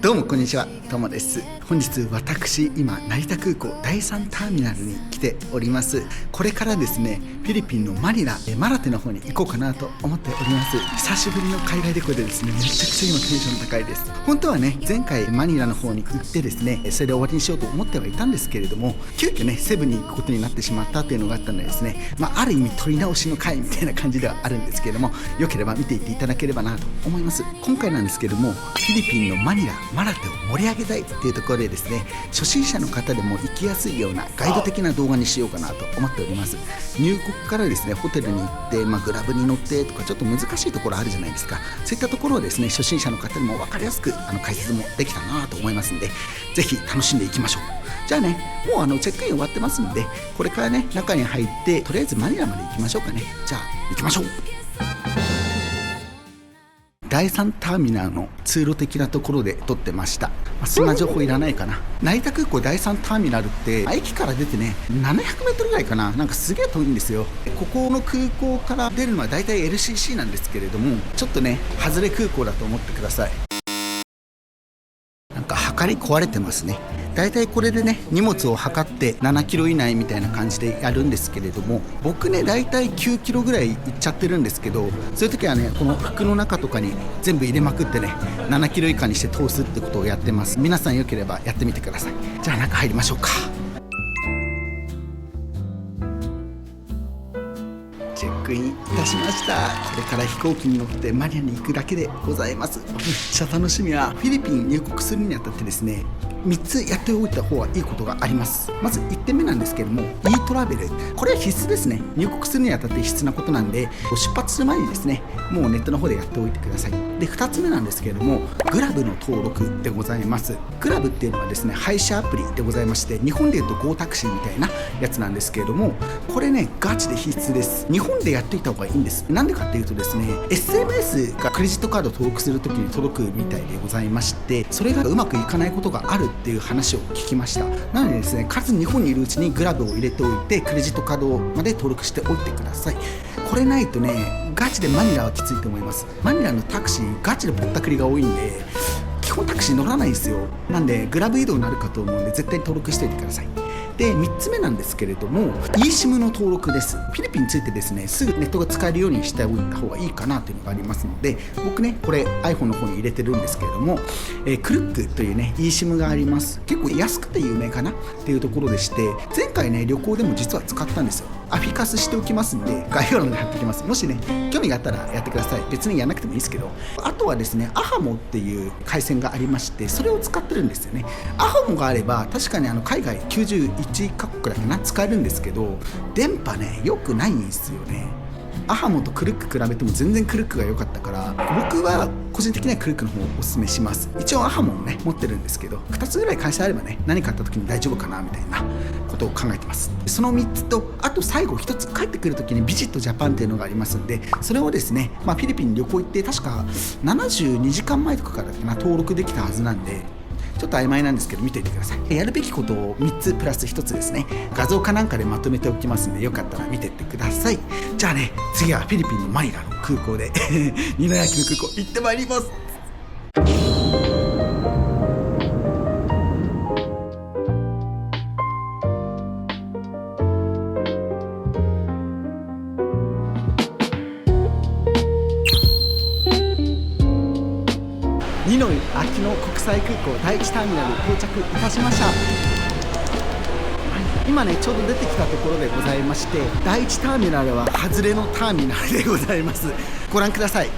どうもこんにちは、ともです。本日私今成田空港第3ターミナルに来ております。これからですね、フィリピンのマニラマラテの方に行こうかなと思っております。久しぶりの海外旅行でですね、めちゃくちゃ今テンション高いです。本当はね、前回マニラの方に行ってですね、それで終わりにしようと思ってはいたんですけれども、急遽ねセブンに行くことになってしまったというのがあったのでですね、ある意味取り直しの回みたいな感じではあるんですけれども、よければ見ていっていただければなと思います。今回なんですけれども、フィリピンのマニラマラテを盛り上げたいっていうところでですね、初心者の方でも行きやすいようなガイド的な動画にしようかなと思っております。入国からですね、ホテルに行って、グラブに乗ってとかちょっと難しいところあるじゃないですか。そういったところをですね、初心者の方にも分かりやすく解説もできたなと思いますんで、ぜひ楽しんでいきましょう。じゃあね、もうチェックイン終わってますんで、これからね中に入ってとりあえずマニラまで行きましょうかね。じゃあ行きましょう。第3ターミナルの通路的なところで撮ってました。そんな情報いらないかな。成田空港第3ターミナルって駅から出てね700メートルぐらいかな。なんかすげえ遠いんですよ。ここの空港から出るのはだいたい LCC なんですけれども、ちょっとね外れ空港だと思ってください。なんか測り壊れてますね。だいたいこれでね荷物を測って7キロ以内みたいな感じでやるんですけれども、僕ねだいたい9キロぐらいいっちゃってるんですけど、そういう時はねこの服の中とかに全部入れまくってね7キロ以下にして通すってことをやってます。皆さんよければやってみてください。じゃあ中入りましょうか。チェックインいたしました。これから飛行機に乗ってマニラに行くだけでございます。めっちゃ楽しみは、フィリピン入国するにあたってですね、3つやっておいた方がいいことがあります。まず1点目なんですけども、e トラベル。これは必須ですね。入国するにあたって必須なことなんで、出発する前にですねもうネットの方でやっておいてください。で2つ目なんですけれども、グラブの登録でございます。グラブっていうのはですね配車アプリでございまして、日本でいうと Go タクシーみたいなやつなんですけれども、これねガチで必須です。日本でやっておいた方がいいんです。なんでかっていうとですね、 SMS がクレジットカード登録するときに届くみたいでございまして、それがうまくいかないことがあるっていう話を聞きました。なのでですね、必ず日本にいるうちにグラブを入れておいて、クレジットカードまで登録しておいてください。これないとねガチでマニラはきついと思います。マニラのタクシーガチでぼったくりが多いんで、基本タクシー乗らないんですよ。なんでグラブ移動になるかと思うんで絶対に登録しておいてください。で3つ目なんですけれども、 eSIM の登録です。フィリピンについてですね、すぐネットが使えるようにしておいた方がいいかなというのがありますので、僕ねこれ iPhone の方に入れてるんですけれども、クルックというね eSIM があります。結構安くて有名かなっていうところでして、前回ね旅行でも実は使ったんですよ。アフィカスしておきますんで概要欄に貼っておきます。もしね興味があったらやってください。別にやらなくてもいいですけど、あとはですねアハモっていう回線がありまして、それを使ってるんですよね。アハモがあれば確かに海外91カ国くらいかな使えるんですけど、電波ね良くないんですよね。アハモとクルック比べても全然クルックが良かったから、僕は個人的にはクルックの方をおすすめします。一応アハモもね持ってるんですけど、2つぐらい会社あればね何かあった時に大丈夫かなみたいなことを考えてます。その3つと、あと最後1つ、帰ってくる時にビジットジャパンっていうのがありますんで、それをですね、フィリピンに旅行行って確か72時間前とかからだっけな登録できたはずなんで、ちょっと曖昧なんですけど見ていてください。やるべきことを3つプラス1つですね、画像かなんかでまとめておきますんで、よかったら見ていってください。じゃあね、次はフィリピンのマニラの空港でニノヤキの空港行ってまいります。ニノイ秋野国際空港第1ターミナル到着いたしました。今ねちょうど出てきたところでございまして、第1ターミナルは外れのターミナルでございます。ご覧ください。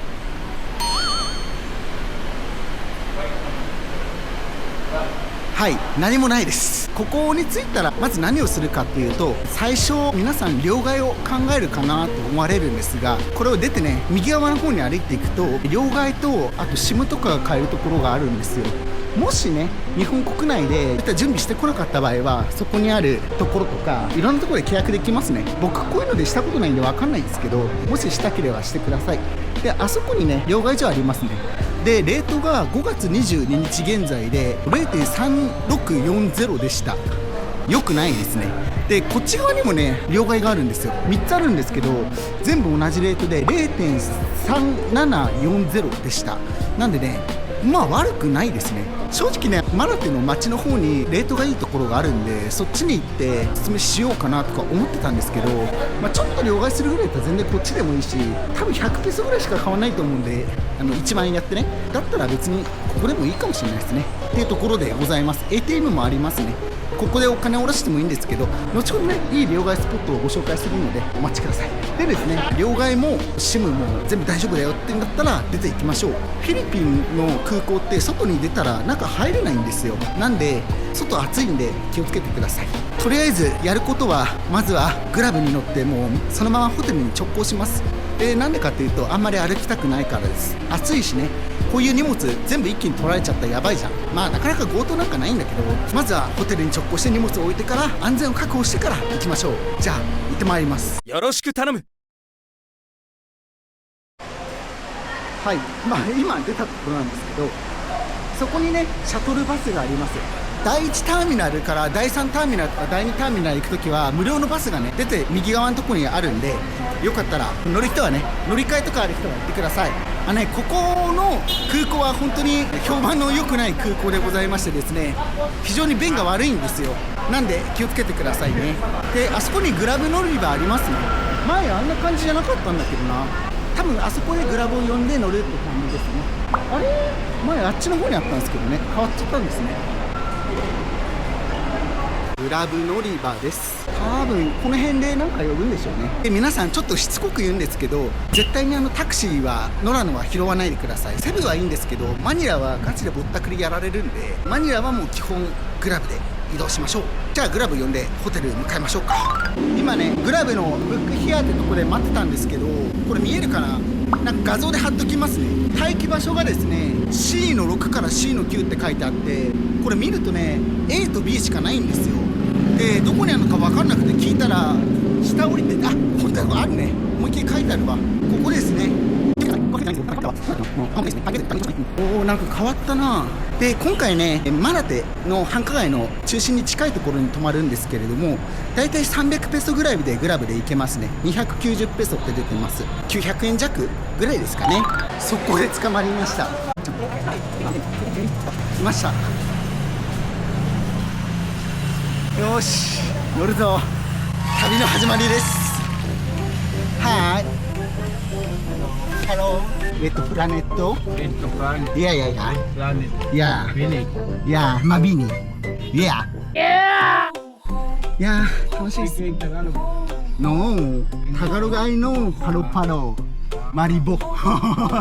はい、何もないです。ここに着いたらまず何をするかっていうと、最初皆さん両替を考えるかなと思われるんですが、これを出てね右側の方に歩いていくと、両替とあと SIM とかが買えるところがあるんですよ。もしね日本国内で準備してこなかった場合は、そこにあるところとかいろんなところで契約できますね。僕こういうのでしたことないんで分かんないんですけど、もししたければしてください。であそこにね両替所ありますね。でレートが5月22日現在で 0.3640 でした。良くないですね。でこっち側にもね両替があるんですよ。3つあるんですけど全部同じレートで 0.3740 でした。なんでね悪くないですね。正直ね、マラテの街の方にレートがいいところがあるんで、そっちに行ってお勧めしようかなとか思ってたんですけど、ちょっと両替するぐらいだったら全然こっちでもいいし、多分100ペソぐらいしか買わないと思うんで、1万円やってね、だったら別にここでもいいかもしれないですねっていうところでございます。 ATM もありますね。ここでお金を下ろしてもいいんですけど、後ほどね、いい両替スポットをご紹介するのでお待ちください。でですね、両替も SIM も全部大丈夫だよって言うんだったら出ていきましょう。フィリピンの空港って外に出たら中入れないんですよ。なんで外暑いんで気をつけてください。とりあえずやることは、まずはグラブに乗ってもうそのままホテルに直行します。なんでかっていうと、あんまり歩きたくないからです。暑いしね、こういう荷物全部一気に取られちゃったらやばいじゃん。なかなか強盗なんかないんだけど、まずはホテルに直行して荷物を置いてから安全を確保してから行きましょう。じゃあ行ってまいります。よろしく頼む。はい、今出たところなんですけど、そこにねシャトルバスがあります。第1ターミナルから第3ターミナルとか第2ターミナル行くときは無料のバスがね出て右側のところにあるんで、よかったら乗る人はね、乗り換えとかある人は行ってください。ここの空港は本当に評判の良くない空港でございましてですね、非常に便が悪いんですよ。なんで気をつけてくださいね。で、あそこにグラブ乗り場ありますね。前あんな感じじゃなかったんだけどな。多分あそこでグラブを呼んで乗るって感じですね。あれ、前あっちの方にあったんですけどね、変わっちゃったんですね。グラブ乗り場です。多分この辺でなんか呼ぶんでしょうね。で、皆さんちょっとしつこく言うんですけど、絶対にタクシーはノラノは拾わないでください。セブはいいんですけど、マニラはガチでぼったくりやられるんで、マニラはもう基本グラブで移動しましょう。じゃあグラブ呼んでホテル向かいましょうか。今ね、グラブのブックヒアってとこで待ってたんですけど、これ見えるかな。なんか画像で貼っときますね。待機場所がですね C の6から C の9って書いてあって、これ見るとね A と B しかないんですよ。で、どこにあるのか分かんなくて聞いたら、下降りて、本当にあるね、もう一回書いてあるわ。ここですね。おお、なんか変わったな。で、今回ね、マラテの繁華街の中心に近いところに泊まるんですけれども、だいたい300ペソぐらいでグラブで行けますね。290ペソって出てます。900円弱ぐらいですかね。速攻で捕まりました。来ました。よし、乗るぞ。旅の始まりです。はい。Hello. Ito planet to? Ito planet. Yeah, yeah, yeah. Planet. Yeah. Pili. Yeah, Mabini. Yeah. Yeah, 楽しいっす。No, Tagalog I know. Palo Palo. Maribo.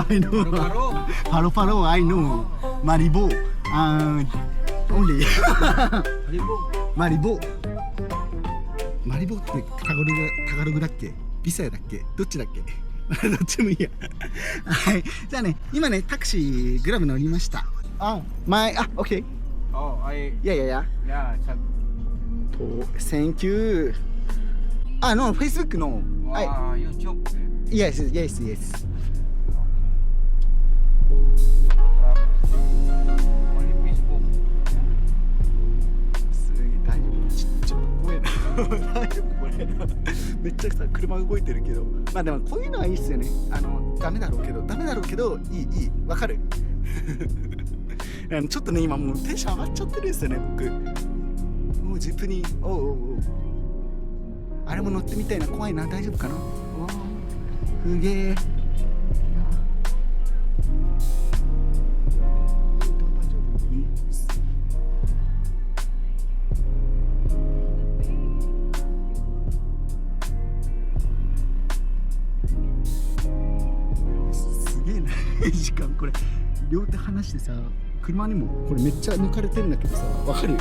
I know. Palo Palo I know. Maribo. Only.マリボ。マリボってタガログだっけ、ビサヤだっけ、どっちだっけどっちもいいやはい、じゃあね、今ねタクシーグラブ乗りました。OK。 Oh, Yeah. Yeah, Thank you. No, Facebook no. YouTube. Yes. Only Facebook. ちょっと怖いな大丈夫これめっちゃさ車動いてるけど、でもこういうのはいいっすよね。ダメだろうけどいいわかるちょっとね今もうテンション上がっちゃってるんですよね僕。もうジップにあれも乗ってみたいな。怖いな。大丈夫かな。すげえ。時間これ両手離してさ、車にもこれめっちゃ抜かれてるんだけどさ、わかる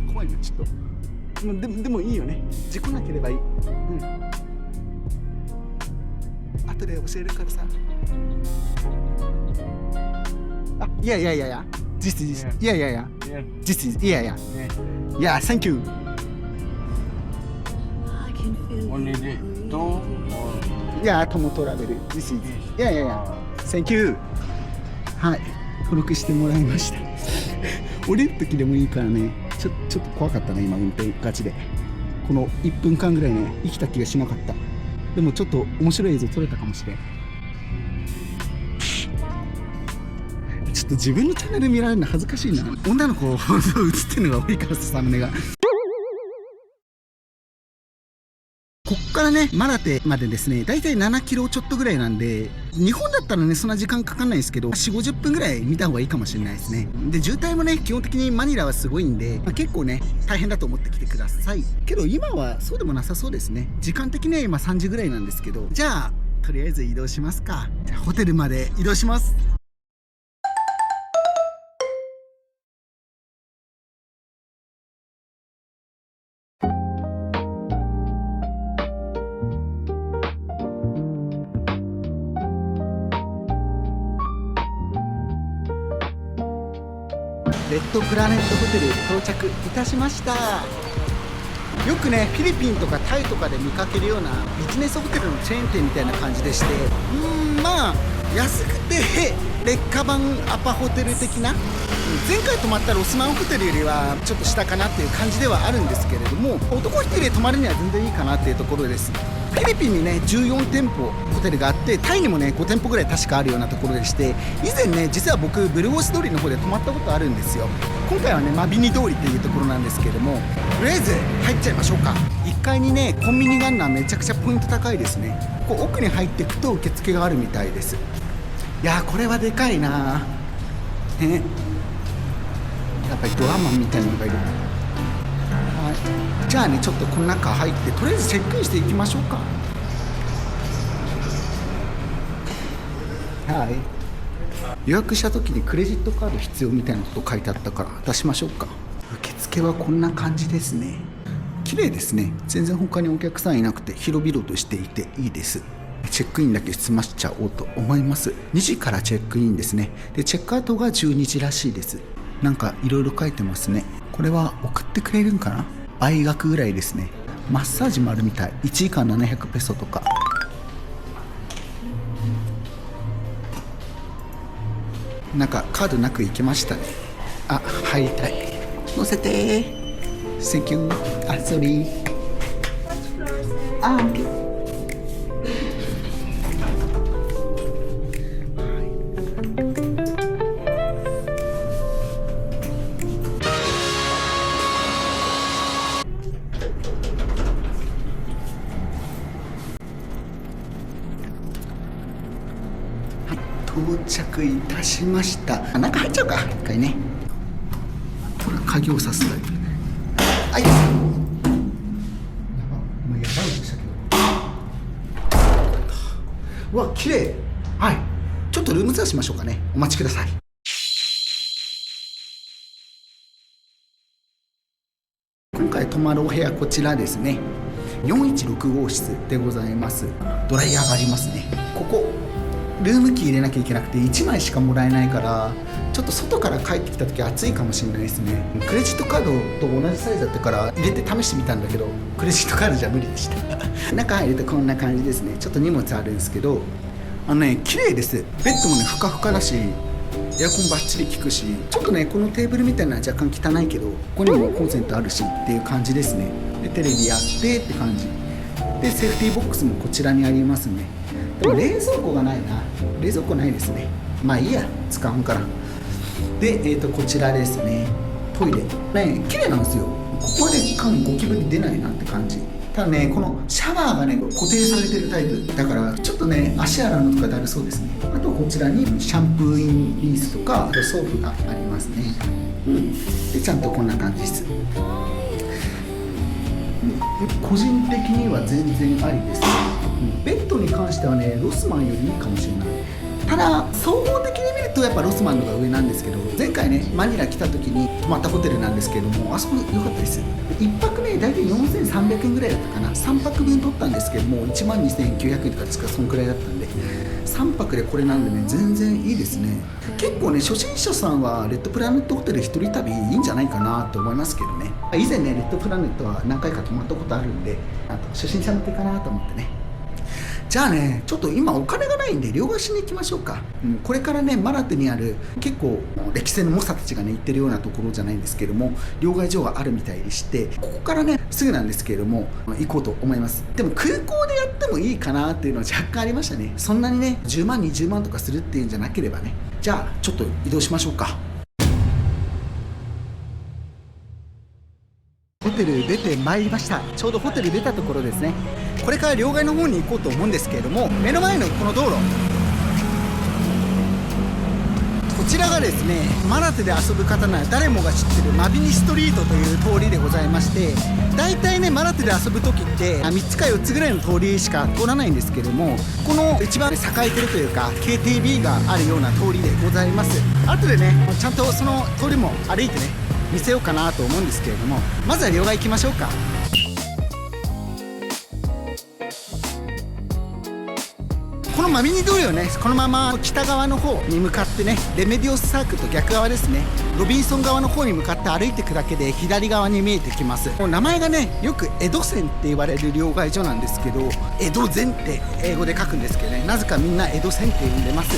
怖いなちょっと。でもいいよね、事故なければいい。後で教えるからさ。いや This is yeah This is yeah thank you. Only the two or Tomo Travel. This is yeah thank you. はい、登録してもらいました降りる時でもいいからね。ちょっと怖かったね今運転ガチで。この1分間ぐらいね生きた気がしなかった。でもちょっと面白い映像撮れたかもしれん。ちちょっと自分のチャンネル見られるの恥ずかしいな。女の子本当映ってるのが多いからさ、サムネが。こっからね、マラテまでですね、だいたい7キロちょっとぐらいなんで、日本だったらね、そんな時間かかんないですけど、4、50分ぐらい見た方がいいかもしれないですね。で、渋滞もね、基本的にマニラはすごいんで、結構ね、大変だと思ってきてください。けど今はそうでもなさそうですね。時間的には今3時ぐらいなんですけど、じゃあ、とりあえず移動しますか。じゃあ、ホテルまで移動します。レッドプラネットホテル到着いたしました。よくね、フィリピンとかタイとかで見かけるようなビジネスホテルのチェーン店みたいな感じでして、まあ安くて劣化版アパホテル的な、前回泊まったロスマンホテルよりはちょっと下かなっていう感じではあるんですけれども、男1人で泊まるには全然いいかなっていうところです。フィリピンにね14店舗ホテルがあって、タイにもね5店舗ぐらい確かあるようなところでして、以前ね実は僕ブルゴース通りの方で泊まったことあるんですよ。今回はねマビニ通りっていうところなんですけれども、とりあえず入っちゃいましょうか。1階にねコンビニがあるのはめちゃくちゃポイント高いですね。こう奥に入っていくと受付があるみたいです。いやーこれはでかいなね。やっぱりドアマンみたいなのがいる。はい、じゃあねちょっとこの中入ってとりあえずチェックインしていきましょうか。はい、予約した時にクレジットカード必要みたいなこと書いてあったから出しましょうか。受付はこんな感じですね。綺麗ですね。全然他にお客さんいなくて広々としていていいです。チェックインだけ済ましちゃおうと思います。2時からチェックインですね。でチェックアウトが12時らしいです。なんかいろいろ書いてますね。これは送ってくれるんかな。倍額ぐらいですね。マッサージもあるみたい。1時間700ペソとか。なんかカードなく行けましたね。あ、入りたい。乗せてー。Thank you。あ、sorry。あ、OK。到着いたしました。中入っちゃうか一回ね。これ鍵をさすタイプね。はい、やばい。もうやばいでしたけど。うわ綺麗。はい、ちょっとルームツアーしましょうかね。お待ちください。今回泊まるお部屋こちらですね。416号室でございます。ドライヤーがありますね。ここルームキー入れなきゃいけなくて1枚しかもらえないから、ちょっと外から帰ってきた時暑いかもしれないですね。クレジットカードと同じサイズだったから入れて試してみたんだけど、クレジットカードじゃ無理でした中入るとこんな感じですね。ちょっと荷物あるんですけど、綺麗です。ベッドもねふかふかだし、エアコンバッチリ効くし、ちょっとねこのテーブルみたいなのは若干汚いけど、ここにもコンセントあるしっていう感じですね。でテレビやってって感じで、セーフティーボックスもこちらにありますね。でも冷蔵庫がないな。冷蔵庫ないですね。まあいいや、使うんから。で、こちらですね。トイレね、綺麗なんですよ。ここはねゴキブリ出ないなって感じ。ただねこのシャワーがね固定されてるタイプだから、ちょっとね足洗うのとかだるそうですね。あとこちらにシャンプーインリースとか、あとソープがありますね。でちゃんとこんな感じです。個人的には全然ありです。ベッドに関してはねロスマンよりいいかもしれない。ただ総合的に見るとやっぱロスマンのが上なんですけど、前回ねマニラ来た時に泊まったホテルなんですけども、あそこ良かったです。1泊ね大体4300円ぐらいだったかな。3泊分取ったんですけども12900円とかですか、そんくらいだったんで、3泊でこれなんでね全然いいですね。結構ね初心者さんはレッドプラネットホテル一人旅いいんじゃないかなと思いますけどね。以前ねレッドプラネットは何回か泊まったことあるんで、あと初心者向けかなと思ってね。じゃあねちょっと今お金がなないんで両替しに行きましょうか。これからねマラテにある結構歴戦の猛者たちがね行ってるようなところじゃないんですけども、両替所があるみたいでして、ここからねすぐなんですけれども行こうと思います。でも空港でやってもいいかなっていうのは若干ありましたね。そんなにね10万20万とかするっていうんじゃなければね。じゃあちょっと移動しましょうか。ホテル出てまいりました。ちょうどホテル出たところですね。これから両替の方に行こうと思うんですけれども、目の前のこの道路、こちらがですねマラテで遊ぶ方なら誰もが知ってるマビニストリートという通りでございまして、大体ねマラテで遊ぶ時って3つか4つぐらいの通りしか通らないんですけども、この一番栄えてるというか KTB があるような通りでございます。後でねちゃんとその通りも歩いてね見せようかなと思うんですけれども、まずは両替行きましょうか。このマビニ通りをねこのまま北側の方に向かってね、レメディオスサークルと逆側ですね、ロビンソン側の方に向かって歩いていくだけで左側に見えてきます。もう名前がねよく江戸線って言われる両替所なんですけど、江戸線って英語で書くんですけどね、なぜかみんな江戸線って呼んでます。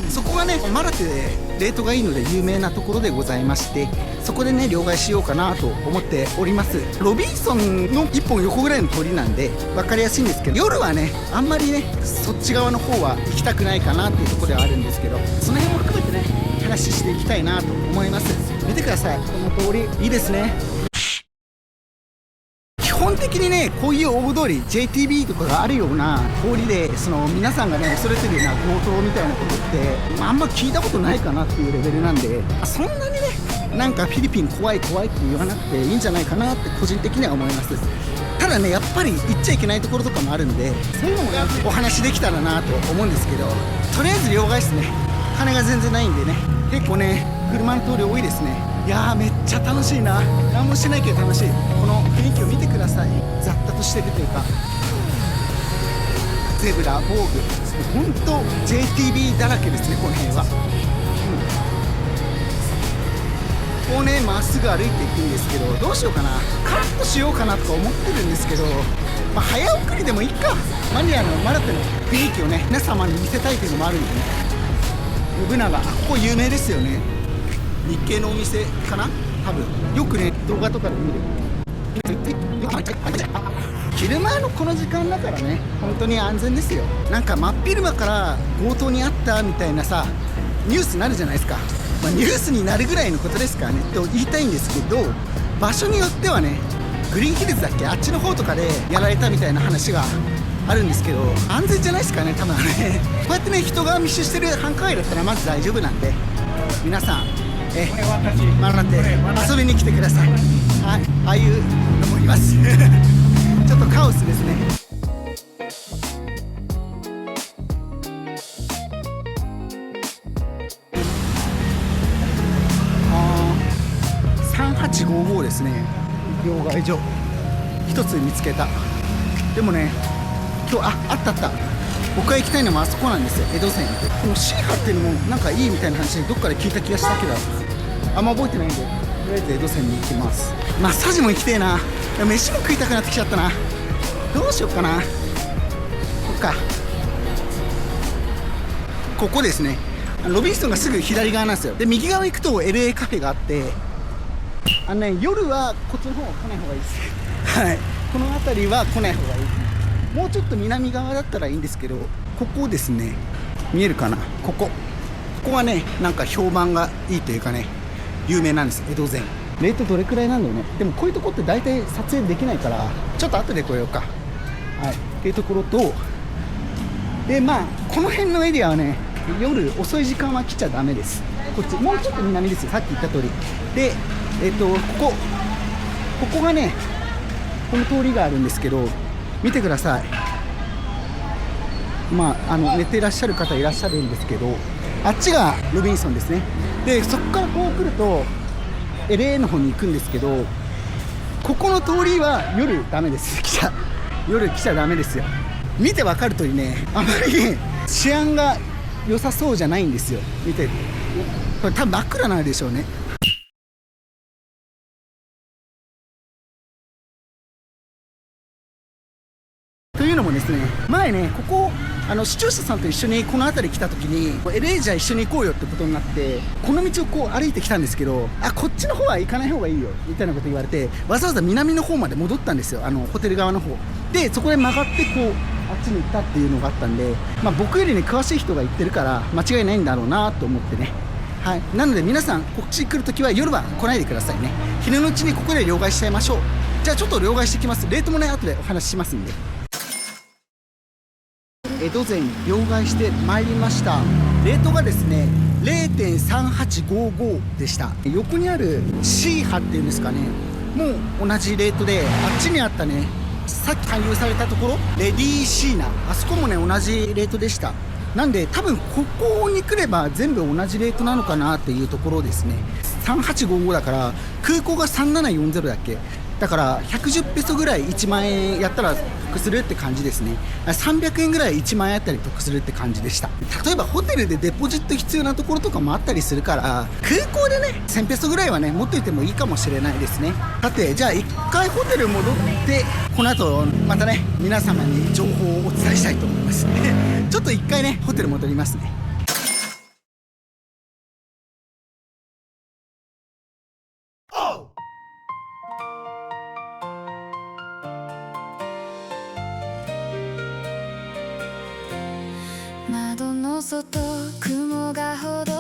そこがねマラテでレートがいいので有名なところでございまして、そこでね両替しようかなと思っております。ロビンソンの1本横ぐらいの通りなんで分かりやすいんですけど、夜はねあんまりねそっち側の方は行きたくないかなっていうところではあるんですけど、その辺も含めてね話していきたいなと思います。見てください、この通りいいですね。基本的にねこういう大通り JTB とかがあるような通りで、その皆さんがね恐れてるような強盗みたいなことって、あんま聞いたことないかなっていうレベルなんで、そんなにねなんかフィリピン怖い怖いって言わなくていいんじゃないかなって個人的には思います。ただねやっぱり行っちゃいけないところとかもあるんで、そういうのもねお話できたらなと思うんですけど、とりあえず両替ですね。金が全然ないんでね、結構ね車の通り多いですね。いやーめっちゃ楽しいな。何もしないけど楽しい。この雰囲気を見てください。雑多としてるというか、ゼブラ、ボーグ、ほんと JTB だらけですねこの辺は。こうねまっすぐ歩いていくんですけど、どうしようかな、カットしようかなとか思ってるんですけど、早送りでもいいか。マニアのマラテの雰囲気をね皆様に見せたいというのもあるんでね。ブナがここ有名ですよね。日系のお店かな多分。よくね動画とかで見る。昼間のこの時間だからね本当に安全ですよ。なんか真っ昼間から強盗にあったみたいなさニュースになるじゃないですか。ニュースになるぐらいのことですからねと言いたいんですけど、場所によってはねグリーンヒルズだっけ、あっちの方とかでやられたみたいな話があるんですけど、安全じゃないですからね多分ね。こうやってね人が密集してる繁華街だったらまず大丈夫なんで、皆さんマラテ遊びに来てください。はい、ああいうのもいますちょっとカオスですね。3855ですね、両替所一つ見つけた。でもね今日あった僕が行きたいのもあそこなんですよ、江戸線。この C 波っていうのもなんかいいみたいな話でどっかで聞いた気がしたけどあんま覚えてないんで、とりあえず江戸線に行きます。マッサージも行きてえな。飯も食いたくなってきちゃったな。どうしようかな。ここですね。ロビンソンがすぐ左側なんですよ。で右側行くと LA カフェがあって、夜はこっちの方来ない方がいいですはい、この辺りは来ない方がいい。もうちょっと南側だったらいいんですけど、ここですね、見えるかな。ここはねなんか評判がいいというかね有名なんです、江戸線。レートどれくらいなんだろうね。でもこういうとこって大体撮影できないからちょっと後で来ようか。はい、っていうところと、でこの辺のエリアはね夜遅い時間は来ちゃダメです。こっちもうちょっと南ですよ、さっき言った通りで。ここがねこの通りがあるんですけど、見てください。寝ていらっしゃる方いらっしゃるんですけど、あっちがロビンソンですね。でそこからこう来ると LA の方に行くんですけど、ここの通りは夜ダメです夜来ちゃダメですよ。見てわかる通りね、あまり治安が良さそうじゃないんですよ。見てこれ多分真っ暗なんでしょうね。というのもですね。前ねここ視聴者さんと一緒にこの辺り来た時に LA じゃ一緒に行こうよってことになって、この道をこう歩いてきたんですけど、こっちの方は行かない方がいいよみたいなこと言われて、わざわざ南の方まで戻ったんですよ、ホテル側の方で。そこで曲がってこうあっちに行ったっていうのがあったんで、僕よりね詳しい人が言ってるから間違いないんだろうなと思ってね。はい、なので皆さんこっち来るときは夜は来ないでくださいね。昼のうちにここで両替しちゃいましょう。じゃあちょっと両替してきます。レートもね後でお話ししますんで。江戸前両替してまいりました。レートがですね 0.3855 でした。横にある C 波っていうんですかね、もう同じレートで、あっちにあったねさっき勧誘されたところレディーシーナ、あそこもね同じレートでした。なんで多分ここに来れば全部同じレートなのかなっていうところですね。3855だから空港が3740だっけ、だから110ペソぐらい1万円やったら得するって感じですね。300円ぐらい1万円あったり得するって感じでした。例えばホテルでデポジット必要なところとかもあったりするから、空港でね1000ペソぐらいはね持っておいてもいいかもしれないですね。さてじゃあ1回ホテル戻ってこの後またね皆様に情報をお伝えしたいと思いますちょっと1回ねホテル戻りますね。窓の外雲がほど